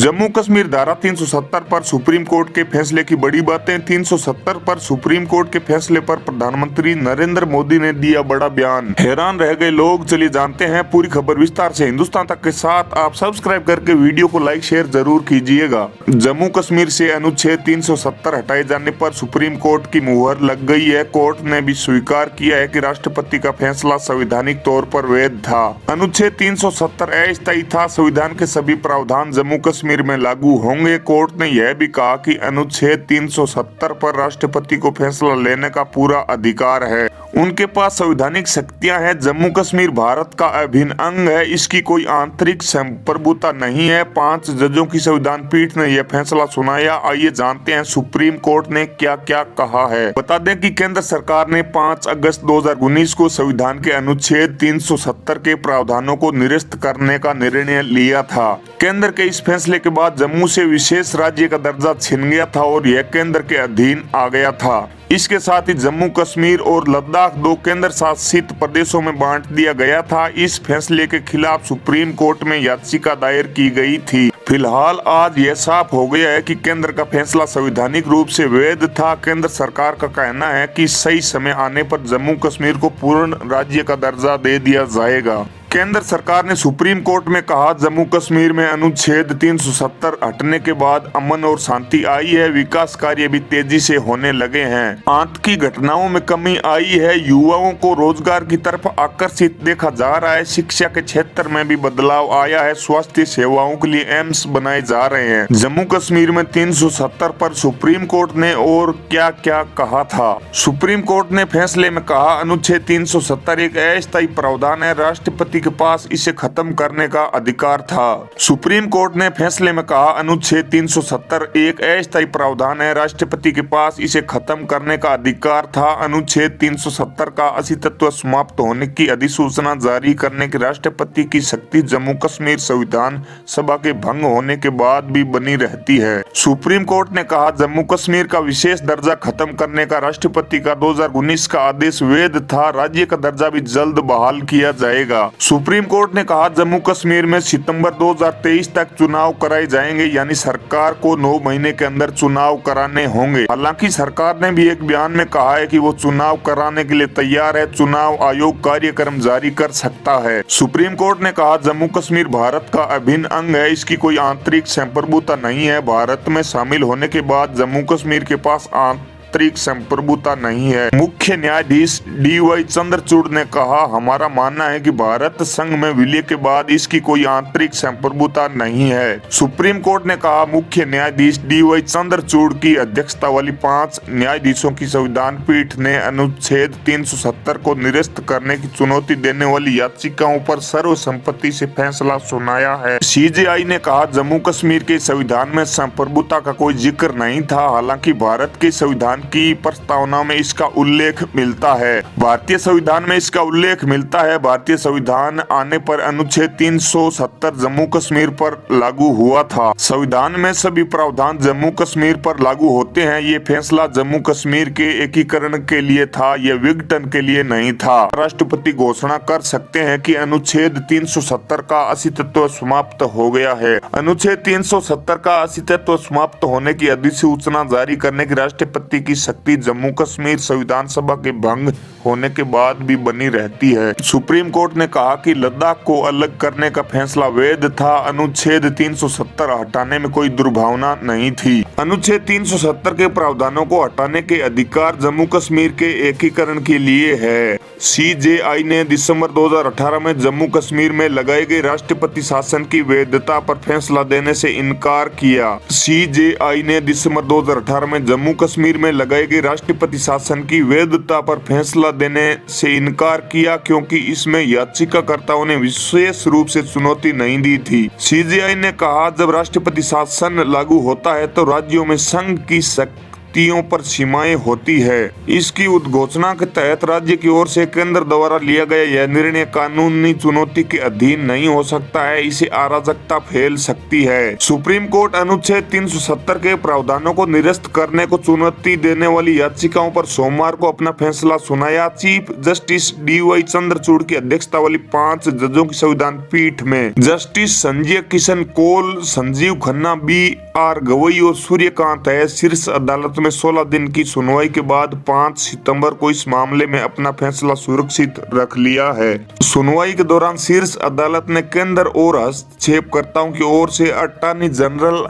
जम्मू कश्मीर धारा 370 पर supreme court के फैसले की बड़ी बातें। 370 पर सुप्रीम कोर्ट के फैसले पर प्रधानमंत्री नरेंद्र मोदी ने दिया बड़ा बयान। हैरान रह गए लोग। चलिए जानते हैं पूरी खबर विस्तार से। हिंदुस्तान तक के साथ आप सब्सक्राइब करके वीडियो को लाइक शेयर जरूर कीजिएगा। जम्मू कश्मीर से अनुच्छेद 370 हटाए जाने पर सुप्रीम कोर्ट की मुहर लग गई है। कोर्ट ने भी स्वीकार किया है कि राष्ट्रपति का फैसला संवैधानिक तौर पर वैध था। अनुच्छेद 370 अस्थायी था। संविधान के सभी प्रावधान जम्मू कश्मीर में लागू होंगे। कोर्ट ने यह भी कहा कि अनुच्छेद 370 पर राष्ट्रपति को फैसला लेने का पूरा अधिकार है। उनके पास संवैधानिक शक्तियां हैं। जम्मू कश्मीर भारत का अभिन्न अंग है। इसकी कोई आंतरिक संप्रभुता नहीं है। 5 जजों की संविधान पीठ ने यह फैसला सुनाया। आइए जानते हैं सुप्रीम कोर्ट ने क्या क्या कहा है। बता दें कि केंद्र सरकार ने 5 अगस्त 2019 को संविधान के अनुच्छेद 370 के प्रावधानों को निरस्त करने का निर्णय लिया था। केंद्र के इस फैसले के बाद जम्मू से विशेष राज्य का दर्जा छिन गया था और यह केंद्र के अधीन आ गया था। इसके साथ ही जम्मू कश्मीर और लद्दाख 2 केंद्र शासित प्रदेशों में बांट दिया गया था। इस फैसले के खिलाफ सुप्रीम कोर्ट में याचिका दायर की गई थी। फिलहाल आज यह साफ हो गया है कि केंद्र का फैसला संवैधानिक रूप से वैध था। केंद्र सरकार का कहना है कि सही समय आने पर जम्मू कश्मीर को पूर्ण राज्य का दर्जा दे दिया जाएगा। केंद्र सरकार ने सुप्रीम कोर्ट में कहा, जम्मू कश्मीर में अनुच्छेद 370 हटने के बाद अमन और शांति आई है। विकास कार्य भी तेजी से होने लगे हैं। आतंकी घटनाओं में कमी आई है। युवाओं को रोजगार की तरफ आकर्षित देखा जा रहा है। शिक्षा के क्षेत्र में भी बदलाव आया है। स्वास्थ्य सेवाओं के लिए एम्स बनाए जा रहे हैं। जम्मू कश्मीर में 370 पर सुप्रीम कोर्ट ने और क्या क्या कहा था। सुप्रीम कोर्ट ने फैसले में कहा, अनुच्छेद 370 एक अस्थायी प्रावधान है। राष्ट्रपति के पास इसे खत्म करने का अधिकार था। सुप्रीम कोर्ट ने फैसले में कहा, अनुच्छेद 370 एक अस्थायी प्रावधान है। राष्ट्रपति के पास इसे खत्म करने का अधिकार था। अनुच्छेद 370 का अस्तित्व समाप्त होने की अधिसूचना जारी करने की राष्ट्रपति की शक्ति जम्मू कश्मीर संविधान सभा के भंग होने के बाद भी बनी रहती है। सुप्रीम कोर्ट ने कहा, जम्मू कश्मीर का विशेष दर्जा खत्म करने का राष्ट्रपति का 2019 का आदेश वैध था। राज्य का दर्जा भी जल्द बहाल किया जाएगा। सुप्रीम कोर्ट ने कहा, जम्मू कश्मीर में सितंबर 2023 तक चुनाव कराए जाएंगे, यानी सरकार को 9 महीने के अंदर चुनाव कराने होंगे। हालांकि सरकार ने भी एक बयान में कहा है कि वो चुनाव कराने के लिए तैयार है। चुनाव आयोग कार्यक्रम जारी कर सकता है। सुप्रीम कोर्ट ने कहा, जम्मू कश्मीर भारत का अभिन्न अंग है। इसकी कोई आंतरिक संप्रभुता नहीं है। भारत में शामिल होने के बाद जम्मू कश्मीर के पास आंतरिक संप्रभुता नहीं है। मुख्य न्यायाधीश DY चंद्रचूड़ ने कहा, हमारा मानना है कि भारत संघ में विलय के बाद इसकी कोई आंतरिक संप्रभुता नहीं है। सुप्रीम कोर्ट ने कहा, मुख्य न्यायाधीश DY चंद्रचूड़ की अध्यक्षता वाली 5 न्यायाधीशों की संविधान पीठ ने अनुच्छेद 370 को निरस्त करने की चुनौती देने वाली याचिकाओं पर सर्वसम्मति से फैसला सुनाया है। CJI ने कहा, जम्मू कश्मीर के संविधान में संप्रभुता का कोई जिक्र नहीं था। हालांकि भारत के संविधान की प्रस्तावना में इसका उल्लेख मिलता है। भारतीय संविधान में इसका उल्लेख मिलता है। भारतीय संविधान आने पर अनुच्छेद 370 जम्मू कश्मीर पर लागू हुआ था। संविधान में सभी प्रावधान जम्मू कश्मीर पर लागू होते हैं। ये फैसला जम्मू कश्मीर के एकीकरण के लिए था, यह विघटन के लिए नहीं था। राष्ट्रपति घोषणा कर सकते हैं कि अनुच्छेद 370 का अस्तित्व समाप्त हो गया है। अनुच्छेद 370 का अस्तित्व समाप्त होने की अधिसूचना जारी करने की राष्ट्रपति की शक्ति जम्मू कश्मीर संविधान सभा के भंग होने के बाद भी बनी रहती है। सुप्रीम कोर्ट ने कहा कि लद्दाख को अलग करने का फैसला वैध था। अनुच्छेद 370 हटाने में कोई दुर्भावना नहीं थी। अनुच्छेद 370 के प्रावधानों को हटाने के अधिकार जम्मू कश्मीर के एकीकरण के लिए है। CJI ने दिसंबर 2018 में जम्मू कश्मीर में लगाए गए राष्ट्रपति शासन की वैधता पर फैसला देने से इनकार किया। CJI ने दिसंबर 2018 में जम्मू कश्मीर में लगाए गए राष्ट्रपति शासन की वैधता पर फैसला देने से इनकार किया, क्योंकि इसमें याचिकाकर्ताओं ने विशेष रूप से चुनौती नहीं दी थी। CJI ने कहा, जब राष्ट्रपति शासन लागू होता है तो राज्यों में संघ की शक्तियों पर सीमाएं होती है। इसकी उद्घोषणा के तहत राज्य की ओर से केंद्र द्वारा लिया गया यह निर्णय कानूनी चुनौती के अधीन नहीं हो सकता है, इसे अराजकता फैल सकती है। सुप्रीम कोर्ट अनुच्छेद 370 के प्रावधानों को निरस्त करने को चुनौती देने वाली याचिकाओं पर सोमवार को अपना फैसला सुनाया। चीफ जस्टिस DY चंद्रचूड़ की अध्यक्षता वाली 5 जजों की संविधान पीठ में जस्टिस संजय किशन कौल, संजीव खन्ना, BR गवई और सूर्यकांत है। शीर्ष अदालत में 16 दिन की सुनवाई के बाद 5 सितंबर को इस मामले में अपना फैसला सुरक्षित रख लिया है। सुनवाई के दौरान शीर्ष अदालत ने केंद्र और हस्तक्षेपकर्ताओं की ओर से attorney general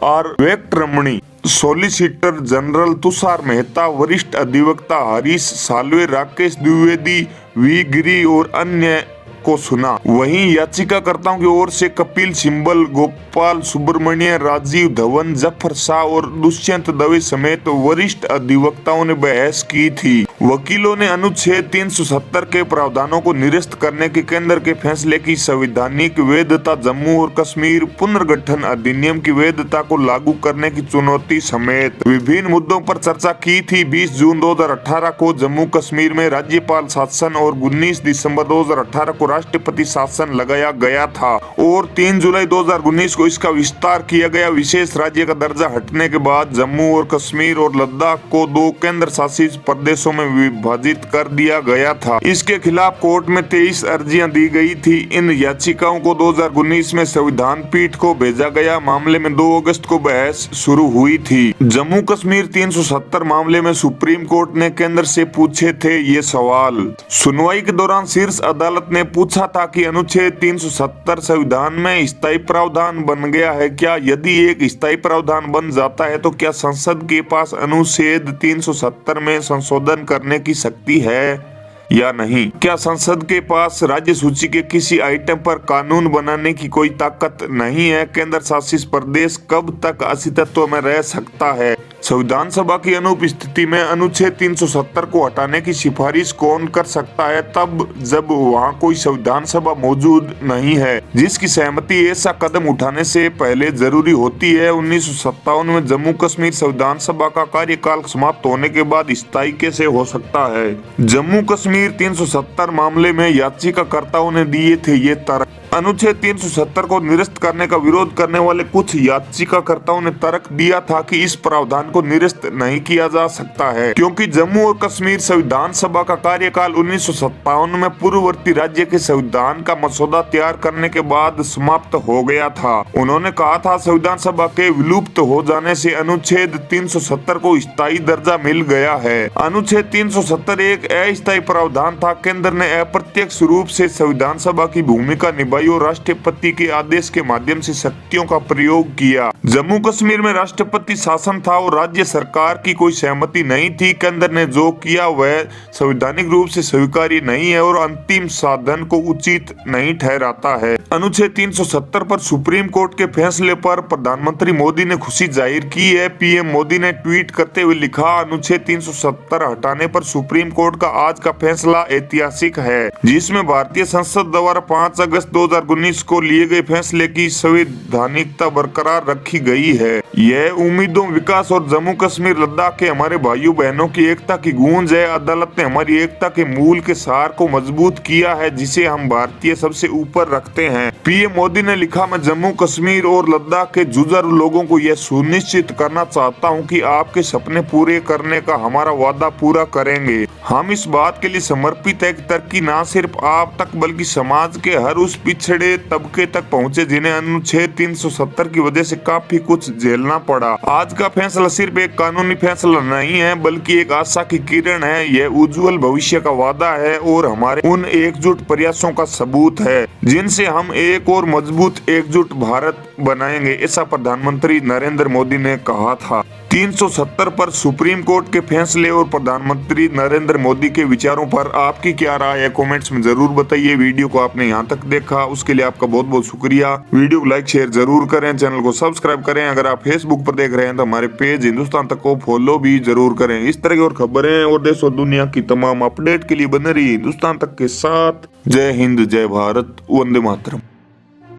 R Venkataramani, solicitor general Tushar Mehta, वरिष्ठ अधिवक्ता हरीश साल्वे, राकेश द्विवेदी, V गिरी और अन्य को सुना। वहीं याचिकाकर्ताओं की ओर से कपिल सिब्बल, गोपाल सुब्रमण्य, राजीव धवन, जफर शाह और दुष्यंत दवे समेत वरिष्ठ अधिवक्ताओं ने बहस की थी। वकीलों ने अनुच्छेद 370 के प्रावधानों को निरस्त करने के केंद्र के फैसले की संवैधानिक वैधता, जम्मू और कश्मीर पुनर्गठन अधिनियम की वैधता को लागू करने की चुनौती समेत विभिन्न मुद्दों पर चर्चा की थी। 20 जून 2018 को जम्मू कश्मीर में राज्यपाल शासन और 19 दिसंबर 2018 को राष्ट्रपति शासन लगाया गया था और 3 जुलाई 2019 को इसका विस्तार किया गया। विशेष राज्य का दर्जा हटने के बाद जम्मू और कश्मीर और लद्दाख को 2 केंद्र शासित प्रदेशों में विभाजित कर दिया गया था। इसके खिलाफ कोर्ट में 23 अर्जियां दी गई थी। इन याचिकाओं को 2019 में संविधान पीठ को भेजा गया। मामले में 2 अगस्त को बहस शुरू हुई थी। जम्मू कश्मीर 370 मामले में सुप्रीम कोर्ट ने केंद्र से पूछे थे ये सवाल। सुनवाई के दौरान शीर्ष अदालत ने पूछा था कि अनुच्छेद 370 संविधान में स्थायी प्रावधान बन गया है क्या? यदि एक स्थायी प्रावधान बन जाता है तो क्या संसद के पास अनुच्छेद 370 में संशोधन करने की शक्ति है या नहीं? क्या संसद के पास राज्य सूची के किसी आइटम पर कानून बनाने की कोई ताकत नहीं है? केंद्र शासित प्रदेश कब तक अस्तित्व में रह सकता है? संविधान सभा की अनुपस्थिति में अनुच्छेद 370 को हटाने की सिफारिश कौन कर सकता है? तब जब वहां कोई संविधान सभा मौजूद नहीं है जिसकी सहमति ऐसा कदम उठाने से पहले जरूरी होती है। 1957 में जम्मू कश्मीर संविधान सभा का कार्यकाल समाप्त होने के बाद स्थायी कैसे हो सकता है? जम्मू कश्मीर 370 मामले में याचिकाकर्ताओं ने दिए थे ये तर्क। अनुच्छेद 370 को निरस्त करने का विरोध करने वाले कुछ याचिकाकर्ताओं ने तर्क दिया था कि इस प्रावधान को निरस्त नहीं किया जा सकता है क्योंकि जम्मू और कश्मीर संविधान सभा का कार्यकाल 1957 में पूर्ववर्ती राज्य के संविधान का मसौदा तैयार करने के बाद समाप्त हो गया था। उन्होंने कहा था संविधान सभा के विलुप्त हो जाने से अनुच्छेद 370 को स्थायी दर्जा मिल गया है। अनुच्छेद 370 एक अस्थायी प्रावधान था। केंद्र ने अप्रत्यक्ष रूप से संविधान सभा की भूमिका निभाई और राष्ट्रपति के आदेश के माध्यम से शक्तियों का प्रयोग किया। जम्मू कश्मीर में राष्ट्रपति शासन था और राज्य सरकार की कोई सहमति नहीं थी। केंद्र ने जो किया वह संवैधानिक रूप से स्वीकार्य नहीं है और अंतिम साधन को उचित नहीं ठहराता है। अनुच्छेद 370 पर सुप्रीम कोर्ट के फैसले पर प्रधानमंत्री मोदी ने खुशी जाहिर की है। PM मोदी ने ट्वीट करते हुए लिखा, अनुच्छेद 370 हटाने पर सुप्रीम कोर्ट का आज का फैसला ऐतिहासिक है जिसमें भारतीय संसद द्वारा 5 अगस्त 2019 को लिए गए फैसले की संवैधानिकता बरकरार रखी गई है। यह उम्मीदों, विकास और जम्मू कश्मीर लद्दाख के हमारे भाइयों बहनों की एकता की गूंज है। अदालत ने हमारी एकता के मूल के सार को मजबूत किया है जिसे हम भारतीय सबसे ऊपर रखते हैं। PM मोदी ने लिखा, मैं जम्मू कश्मीर और लद्दाख के जुझारू लोगों को यह सुनिश्चित करना चाहता हूं कि आपके सपने पूरे करने का हमारा वादा पूरा करेंगे। हम इस बात के लिए समर्पित है कि तरक्की न सिर्फ आप तक बल्कि समाज के हर उस पिछड़े तबके तक पहुंचे जिन्हें अनुच्छेद 370 की वजह से काफी कुछ झेलना पड़ा। आज का फैसला सिर्फ एक कानूनी फैसला नहीं है बल्कि एक आशा की किरण है। यह उज्जवल भविष्य का वादा है और हमारे उन एकजुट प्रयासों का सबूत है जिनसे हम एक और मजबूत एकजुट भारत बनाएंगे, ऐसा प्रधानमंत्री नरेंद्र मोदी ने कहा था। 370 पर सुप्रीम कोर्ट के फैसले और प्रधानमंत्री नरेंद्र मोदी के विचारों पर आपकी क्या राय है? कमेंट्स में जरूर बताइए। वीडियो को आपने यहाँ तक देखा उसके लिए आपका बहुत बहुत शुक्रिया। वीडियो को लाइक शेयर जरूर करें, चैनल को सब्सक्राइब करें। अगर आप फेसबुक पर देख रहे हैं तो हमारे पेज हिंदुस्तान तक को फॉलो भी जरूर करें। इस तरह की और खबरें और देश और दुनिया की तमाम अपडेट के लिए बने रहिए हिंदुस्तान तक के साथ। जय हिंद, जय भारत, वंदे मातरम।